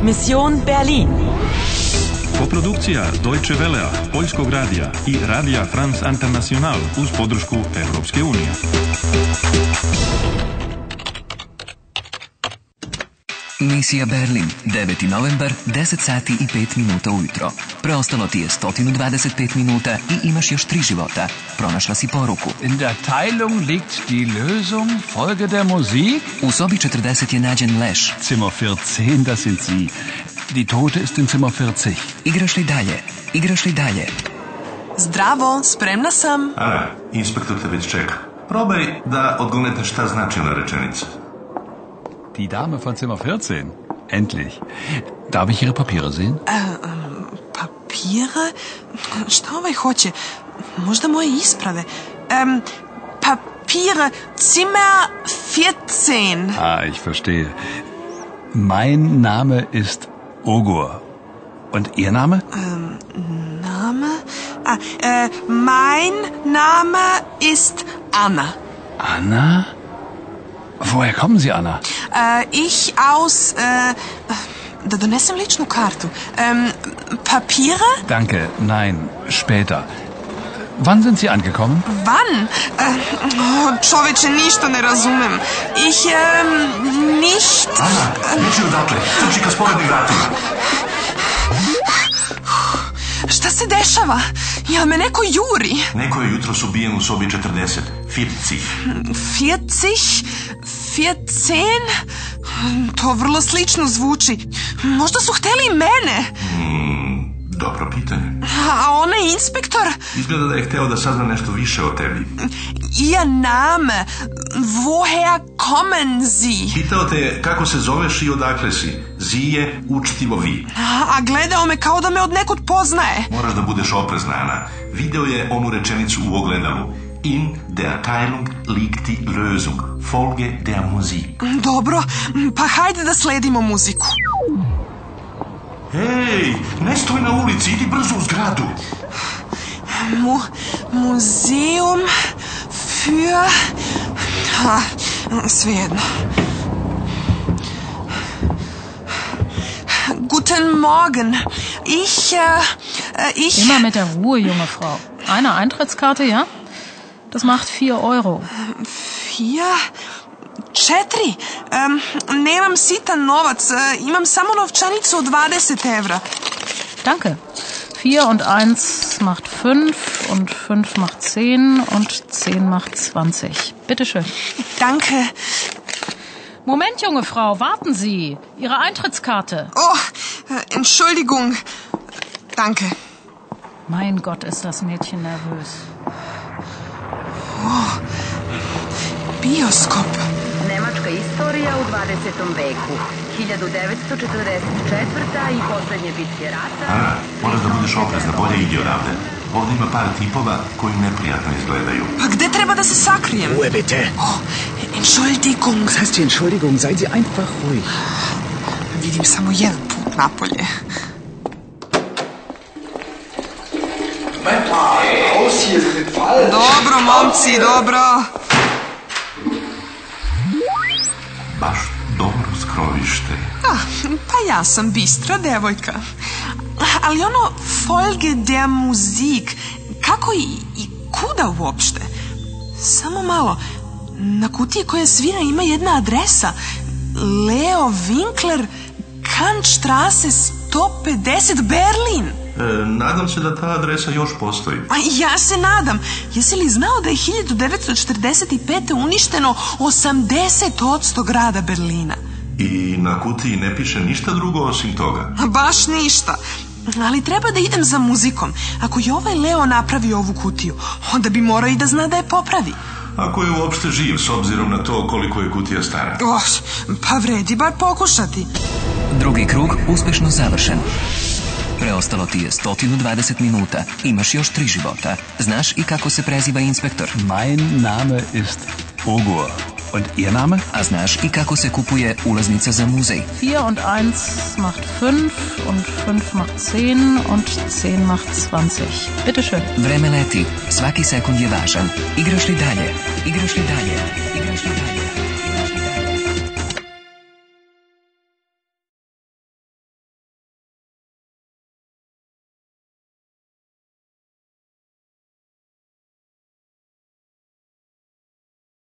Mission Berlin. Koprodukcija Deutsche Welea, Poljskog radija i Radija France International uz podršku Europske unije. Misija Berlin, 9. novembar, 10 sati i 5 minuta ujutro. Preostalo ti je 125 minuta i imaš još 3 života. Pronašla si poruku. In der Teilung liegt die Lösung, Folge der Musik. U sobi 40 je nađen leš. Zimmer 14, das sind Sie. Die Tote ist in Zimmer 40. Igraš li dalje? Igraš li dalje? Zdravo, spremna sam. Ana, inspektor te već čeka. Probaj da odgonete šta znači ona rečenica. Die Dame von Zimmer 14. Endlich. Darf ich Ihre Papiere sehen? Papire? Šta ovaj hoće? Možda moje isprave. Papiere. Zimmer 14. Ah, ich verstehe. Mein Name ist Ogur. Und Ihr Name? Name? Mein Name ist Anna. Anna? Woher kommen Sie, Anna? Ich aus... da donesem ličnu kartu. Papiere? Danke, nein, später. Wann sind Sie angekommen? Wann? Čoveče, ništa ne razumem. Ich, nicht... Ana, neći odakle. Trči ka sporednim vratima. Šta se dešava? Jel me neko juri? Neko je jutros ubijen u sobi 40. 40? 14? To vrlo slično zvuči. Možda su hteli i mene. Dobro pitanje. A onaj inspektor? Izgleda da je hteo da sazna nešto više o tebi. Ihr Name. Woher kommen Sie? Pitao te je kako se zoveš i odakle si. Sie je učtivo vi. A gledao me kao da me od nekud poznaje. Moraš da budeš oprezna, Ana. Video je onu rečenicu u ogledalu. In der Teilung liegt die Lösung. Folge der Musik. Dobro, pa hajde da sledimo muziku. Hej, ne stoj na ulici, idi brzo u zgradu. Museum für... svejedno. Guten Morgen. Ich... Immer mit der Ruhe, junge Frau. Eine Eintrittskarte, ja? Das macht 4 Euro. 4? 4? Nemam sitan novac. Imam samo novčanicu od 20 evra. Danke. 4 und 1 macht 5 und 5 macht 10 und 10 macht 20. Bitte schön. Danke. Moment, junge Frau, warten Sie. Ihre Eintrittskarte. Oh, Entschuldigung. Danke. Mein Gott, ist das Mädchen nervös. Oh, bioskop. Nemačka istorija u 20. veku. 1944. i poslednje bitke rata... Ana, moraš da budeš oprezna, bolje idi odavde. Ovdje ima par tipova koji neprijatno izgledaju. Pa gde treba da se sakrijem? Ruhe bitte. Oh, Entschuldigung. Was heißt hier Entschuldigung? Seien Sie einfach ruhig. Vidim samo jedan put napolje. Dobro, momci, dobro. Baš dobro skrovište. Pa ja sam bistra devojka. Ali ono Folge der Musik, kako i kuda uopšte? Samo malo. Na kutiji koja svira ima jedna adresa. Leo Winkler, Kantstraße 150, Berlin. Nadam se da ta adresa još postoji. A ja se nadam. Jesi li znao da je 1945. uništeno 80% grada Berlina? I na kutiji ne piše ništa drugo osim toga. Baš ništa. Ali treba da idem za muzikom. Ako je ovaj Leo napravio ovu kutiju, onda bi morao i da zna da je popravi. Ako je uopšte živ, s obzirom na to koliko je kutija stara. Pa vredi bar pokušati. Drugi krug uspešno završen. Preostalo ti je 120 minuta. Imaš još 3 života. Znaš i kako se preziva inspektor? Mein Name ist Ogur. Und Ihr Name? A znaš i kako se kupuje ulaznica za muzej? 4 und 1 macht 5 und 5 macht 10 und 10 macht 20. Bitte schön. Vreme leti. Svaki sekund je važan. Igraš li dalje? Igraš li dalje? Igraš li dalje?